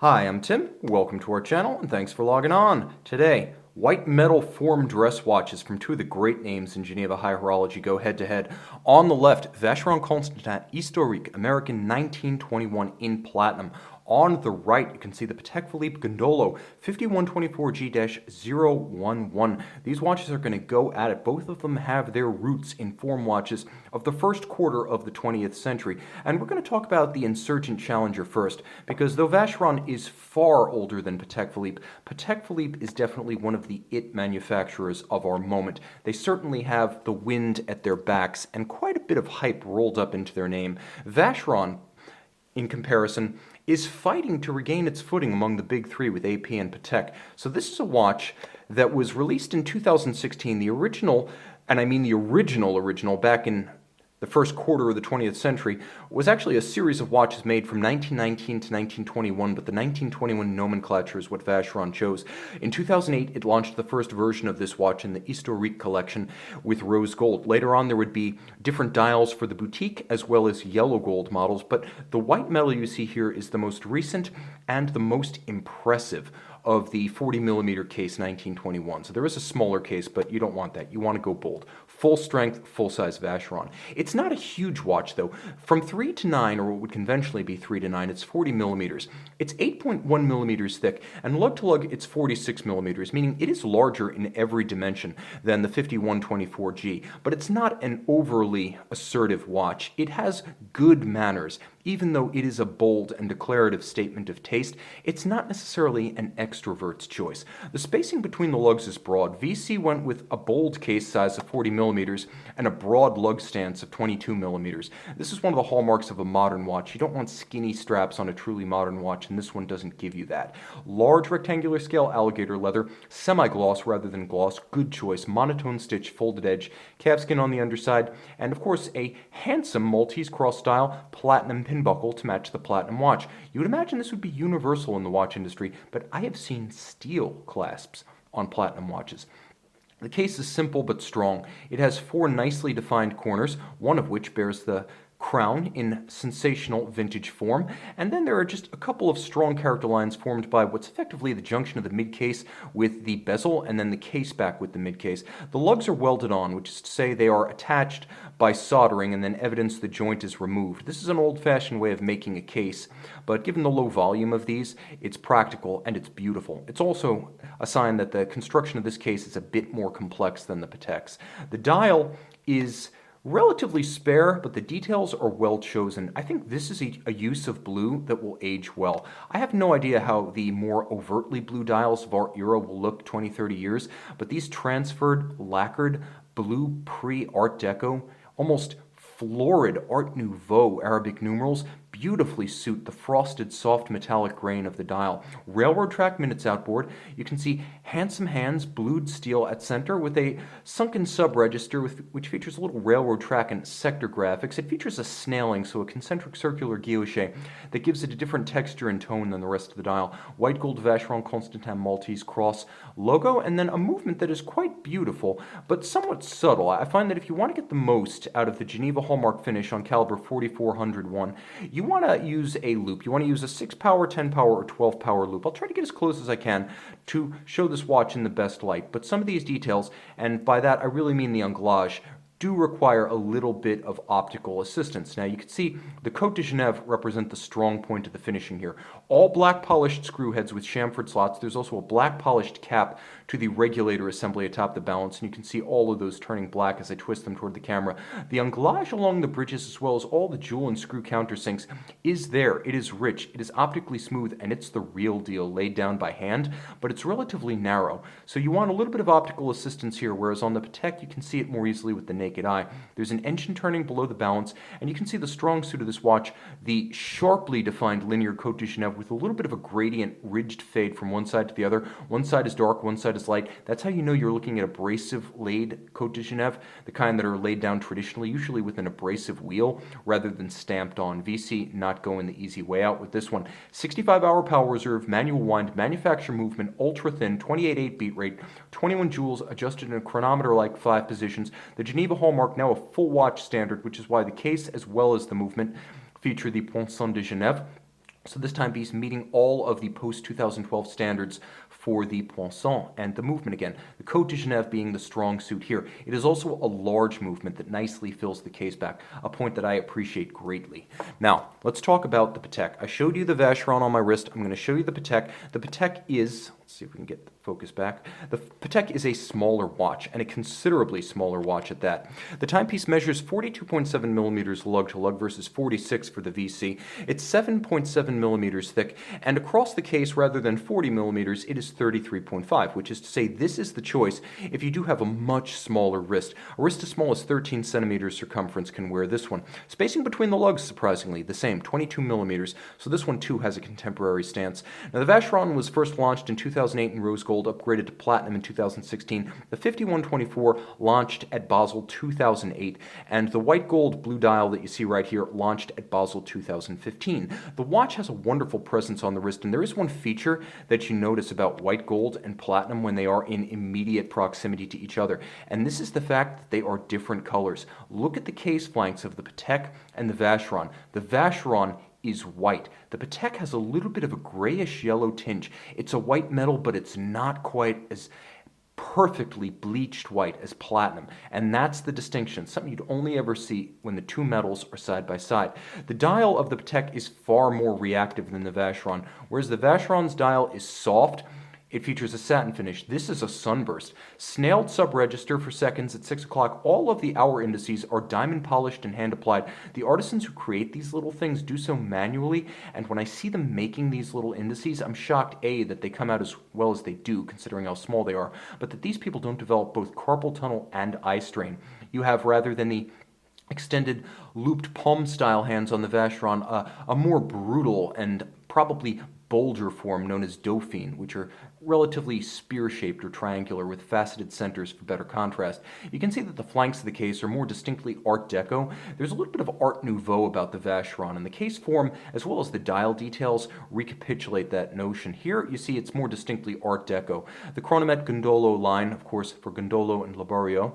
Hi, I'm Tim. Welcome to our channel and thanks for logging on. Today, white metal form dress watches from two of the great names in Geneva high horology go head to head. On the left, Vacheron Constantin Historiques American 1921 in platinum. On the right, you can see the Patek Philippe Gondolo 5124G-011. These watches are going to go at it. Both of them have their roots in form watches of the first quarter of the 20th century. And we're going to talk about the insurgent challenger first, because though Vacheron is far older than Patek Philippe is definitely one of the it manufacturers of our moment. They certainly have the wind at their backs and quite a bit of hype rolled up into their name. Vacheron, in comparison, is fighting to regain its footing among the big three with AP and Patek. So this is a watch that was released in 2016, the original, and I mean the original, back in the first quarter of the 20th century, was actually a series of watches made from 1919 to 1921, but the 1921 nomenclature is what Vacheron chose. In 2008, it launched the first version of this watch in the Historiques collection with rose gold. Later on, there would be different dials for the boutique as well as yellow gold models, but the white metal you see here is the most recent and the most impressive of the 40mm case 1921. So there is a smaller case, but you don't want that. You want to go bold. Full strength, full size Vacheron. It's not a huge watch though. From 3 to 9, or what would conventionally be 3 to 9, it's 40mm. It's 8.1mm thick, and lug to lug it's 46mm, meaning it is larger in every dimension than the 5124G. But it's not an overly assertive watch. It has good manners. Even though it is a bold and declarative statement of taste, it's not necessarily an extrovert's choice. The spacing between the lugs is broad. VC went with a bold case size of 40mm and a broad lug stance of 22mm. This is one of the hallmarks of a modern watch. You don't want skinny straps on a truly modern watch, and this one doesn't give you that. Large rectangular scale alligator leather, semi-gloss rather than gloss, good choice, monotone stitch, folded edge, calfskin on the underside, and of course a handsome Maltese cross style platinum pin buckle to match the platinum watch. You would imagine this would be universal in the watch industry, but I have seen steel clasps on platinum watches. The case is simple but strong. It has 4 nicely defined corners, one of which bears the crown in sensational vintage form, and then there are just a couple of strong character lines formed by what's effectively the junction of the mid-case with the bezel and then the case back with the mid-case. The lugs are welded on, which is to say they are attached by soldering and then evidence the joint is removed. This is an old-fashioned way of making a case, but given the low volume of these, it's practical and it's beautiful. It's also a sign that the construction of this case is a bit more complex than the Patek's. The dial is relatively spare, but the details are well chosen. I think this is a use of blue that will age well. I have no idea how the more overtly blue dials of our era will look 20-30 years, but these transferred, lacquered, blue pre-Art Deco, almost florid Art Nouveau Arabic numerals beautifully suit the frosted soft metallic grain of the dial. Railroad track minutes outboard. You can see handsome hands, blued steel at center with a sunken sub-register which features a little railroad track and sector graphics. It features a snailing, so a concentric circular guilloche that gives it a different texture and tone than the rest of the dial. White gold Vacheron Constantin Maltese cross logo, and then a movement that is quite beautiful but somewhat subtle. I find that if you want to get the most out of the Geneva hallmark finish on caliber 4401, you want to use a loop. You want to use a 6-power, 10-power, or 12-power loop. I'll try to get as close as I can to show this watch in the best light, but some of these details, and by that I really mean the anglage, do require a little bit of optical assistance. Now you can see the Côte de Genève represent the strong point of the finishing here. All black polished screw heads with chamfered slots. There's also a black polished cap to the regulator assembly atop the balance, and you can see all of those turning black as I twist them toward the camera. The anglage along the bridges, as well as all the jewel and screw countersinks, is there. It is rich, it is optically smooth, and it's the real deal laid down by hand, but it's relatively narrow. So you want a little bit of optical assistance here, whereas on the Patek you can see it more easily with the naked eye. There's an engine turning below the balance, and you can see the strong suit of this watch, the sharply defined linear Côte de Genève with a little bit of a gradient ridged fade from one side to the other. One side is dark, one side is light. That's how you know you're looking at abrasive laid Côte de Genève, the kind that are laid down traditionally, usually with an abrasive wheel rather than stamped on. VC not going the easy way out with this one. 65-hour power reserve, manual wind, manufacturer movement, ultra thin, 28.8 beat rate, 21 joules adjusted in a chronometer like 5 positions. The Geneva hallmark now a full watch standard, which is why the case as well as the movement feature the Poinçon de Genève. So this timepiece meeting all of the post-2012 standards for the poinçon and the movement again. The Côte de Genève being the strong suit here. It is also a large movement that nicely fills the case back, a point that I appreciate greatly. Now, let's talk about the Patek. I showed you the Vacheron on my wrist. I'm going to show you the Patek. The Patek is, let's see if we can get the focus back. The Patek is a smaller watch, and a considerably smaller watch at that. The timepiece measures 42.7 millimeters lug to lug versus 46 for the VC. It's 7.7 millimeters thick, and across the case, rather than 40 millimeters, it is 33.5, which is to say this is the choice if you do have a much smaller wrist. A wrist as small as 13 centimeters circumference can wear this one. Spacing between the lugs, surprisingly, the same, 22 millimeters, so this one too has a contemporary stance. Now, the Vacheron was first launched in 2008 in rose gold, upgraded to platinum in 2016. The 5124 launched at Basel 2008, and the white gold blue dial that you see right here launched at Basel 2015. The watch has a wonderful presence on the wrist, and there is one feature that you notice about white gold and platinum when they are in immediate proximity to each other, and this is the fact that they are different colors. Look at the case flanks of the Patek and the Vacheron. The Vacheron is white. The Patek has a little bit of a grayish yellow tinge. It's a white metal, but it's not quite as perfectly bleached white as platinum, and that's the distinction, something you'd only ever see when the two metals are side by side. The dial of the Patek is far more reactive than the Vacheron, whereas the Vacheron's dial is soft. It features a satin finish. This is a sunburst. Snailed sub-register for seconds at 6 o'clock. All of the hour indices are diamond polished and hand applied. The artisans who create these little things do so manually, and when I see them making these little indices, I'm shocked, A, that they come out as well as they do, considering how small they are, but that these people don't develop both carpal tunnel and eye strain. You have, rather than the extended looped palm style hands on the Vacheron, a more brutal and probably bolder form known as Dauphine, which are relatively spear-shaped or triangular with faceted centers for better contrast. You can see that the flanks of the case are more distinctly Art Deco. There's a little bit of Art Nouveau about the Vacheron, and the case form, as well as the dial details, recapitulate that notion. Here, you see it's more distinctly Art Deco. The Chronomet Gondolo line, of course, for Gondolo and Laborio,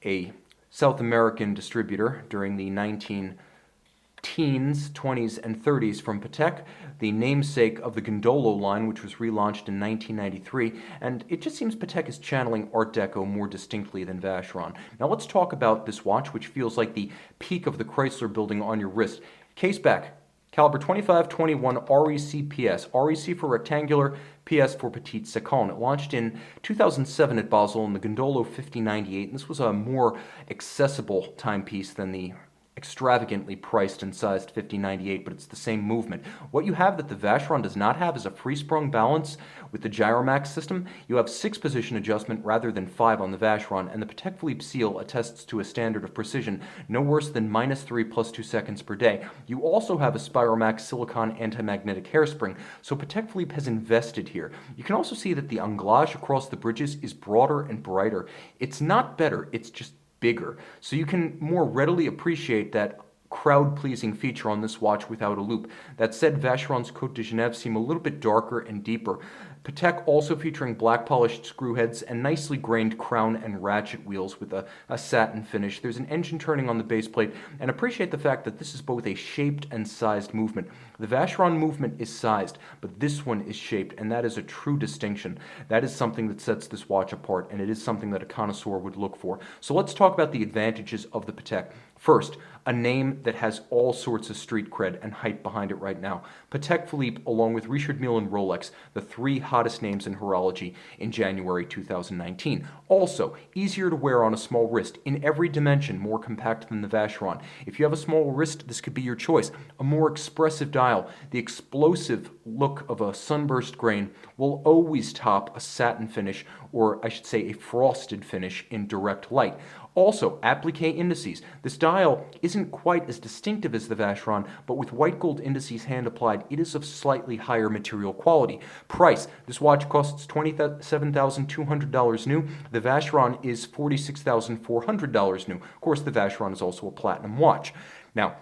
a South American distributor during the 19-teens, 20s, and 30s from Patek, the namesake of the Gondolo line, which was relaunched in 1993, and it just seems Patek is channeling Art Deco more distinctly than Vacheron. Now let's talk about this watch, which feels like the peak of the Chrysler building on your wrist. Case back, caliber 25-21 REC PS. REC for rectangular, PS for petite seconde. It launched in 2007 at Basel in the Gondolo 5098, and this was a more accessible timepiece than the extravagantly priced and sized 5098, but it's the same movement. What you have that the Vacheron does not have is a free sprung balance with the Gyromax system. You have 6-position adjustment rather than 5 on the Vacheron, and the Patek Philippe seal attests to a standard of precision no worse than -3 + 2 seconds per day. You also have a Spiromax silicon anti-magnetic hairspring, so Patek Philippe has invested here. You can also see that the anglage across the bridges is broader and brighter. It's not better, it's just bigger, so you can more readily appreciate that crowd-pleasing feature on this watch without a loop. That said, Vacheron's Côte de Genève seem a little bit darker and deeper. Patek also featuring black polished screw heads and nicely grained crown and ratchet wheels with a satin finish. There's an engine turning on the base plate, and appreciate the fact that this is both a shaped and sized movement. The Vacheron movement is sized, but this one is shaped, and that is a true distinction. That is something that sets this watch apart, and it is something that a connoisseur would look for. So let's talk about the advantages of the Patek. First, a name that has all sorts of street cred and hype behind it right now. Patek Philippe, along with Richard Mille and Rolex, the 3 hottest names in horology in January 2019. Also, easier to wear on a small wrist, in every dimension, more compact than the Vacheron. If you have a small wrist, this could be your choice. A more expressive dial, the explosive look of a sunburst grain will always top a satin finish, or I should say a frosted finish in direct light. Also, applique indices. This dial isn't quite as distinctive as the Vacheron, but with white gold indices hand applied, it is of slightly higher material quality. Price. This watch costs $27,200 new. The Vacheron is $46,400 new. Of course, the Vacheron is also a platinum watch. Now,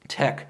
tech.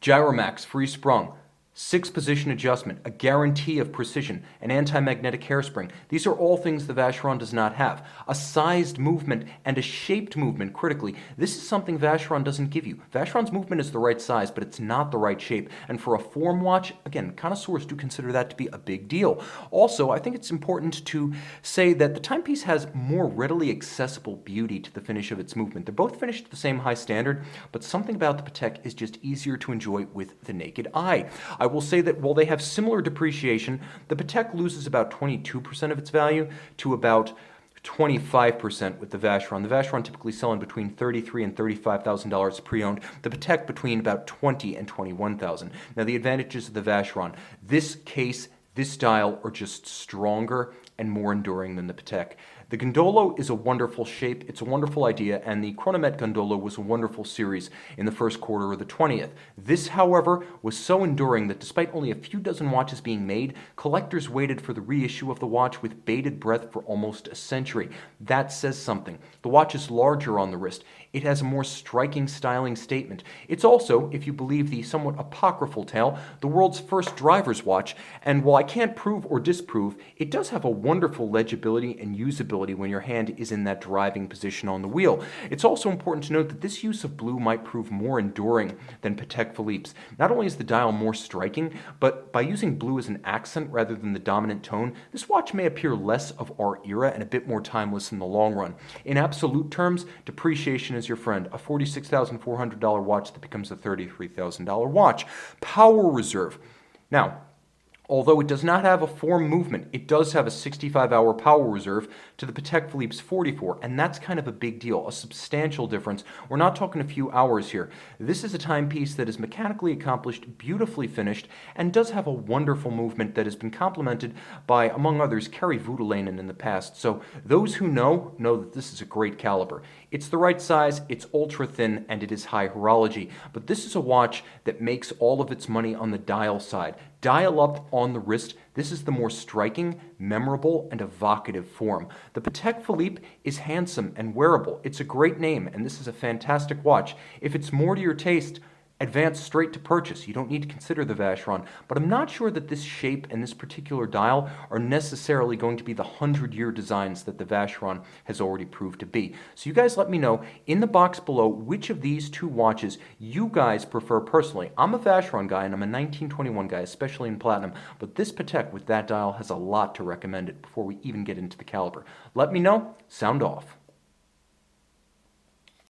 Gyromax, free sprung. 6-position adjustment, a guarantee of precision, an anti-magnetic hairspring. These are all things the Vacheron does not have. A sized movement and a shaped movement, critically. This is something Vacheron doesn't give you. Vacheron's movement is the right size, but it's not the right shape. And for a form watch, again, connoisseurs do consider that to be a big deal. Also, I think it's important to say that the timepiece has more readily accessible beauty to the finish of its movement. They're both finished to the same high standard, but something about the Patek is just easier to enjoy with the naked eye. I will say that while they have similar depreciation, the Patek loses about 22% of its value to about 25% with the Vacheron. The Vacheron typically selling between $33,000 and $35,000 pre-owned. The Patek between about $20,000 and $21,000. Now the advantages of the Vacheron: this case, this style are just stronger and more enduring than the Patek. The Gondolo is a wonderful shape, it's a wonderful idea, and the Chronomet Gondolo was a wonderful series in the first quarter of the 20th. This, however, was so enduring that despite only a few dozen watches being made, collectors waited for the reissue of the watch with bated breath for almost a century. That says something. The watch is larger on the wrist. It has a more striking styling statement. It's also, if you believe the somewhat apocryphal tale, the world's first driver's watch, and while I can't prove or disprove, it does have a wonderful legibility and usability when your hand is in that driving position on the wheel. It's also important to note that this use of blue might prove more enduring than Patek Philippe's. Not only is the dial more striking, but by using blue as an accent rather than the dominant tone, this watch may appear less of our era and a bit more timeless in the long run. In absolute terms, depreciation is your friend. A $46,400 watch that becomes a $33,000 watch. Power reserve. Now, although it does not have a form movement, it does have a 65-hour power reserve to the Patek Philippe's 44, and that's kind of a big deal, a substantial difference. We're not talking a few hours here. This is a timepiece that is mechanically accomplished, beautifully finished, and does have a wonderful movement that has been complemented by, among others, Kari Voutilainen in the past. So those who know that this is a great caliber. It's the right size, it's ultra thin, and it is high horology. But this is a watch that makes all of its money on the dial side. Dial up on the wrist, this is the more striking, memorable, and evocative form. The Patek Philippe is handsome and wearable. It's a great name, and this is a fantastic watch. If it's more to your taste, advance straight to purchase. You don't need to consider the Vacheron, but I'm not sure that this shape and this particular dial are necessarily going to be the 100-year designs that the Vacheron has already proved to be. So you guys let me know in the box below which of these two watches you guys prefer personally. I'm a Vacheron guy and I'm a 1921 guy, especially in platinum, but this Patek with that dial has a lot to recommend it before we even get into the caliber. Let me know. Sound off.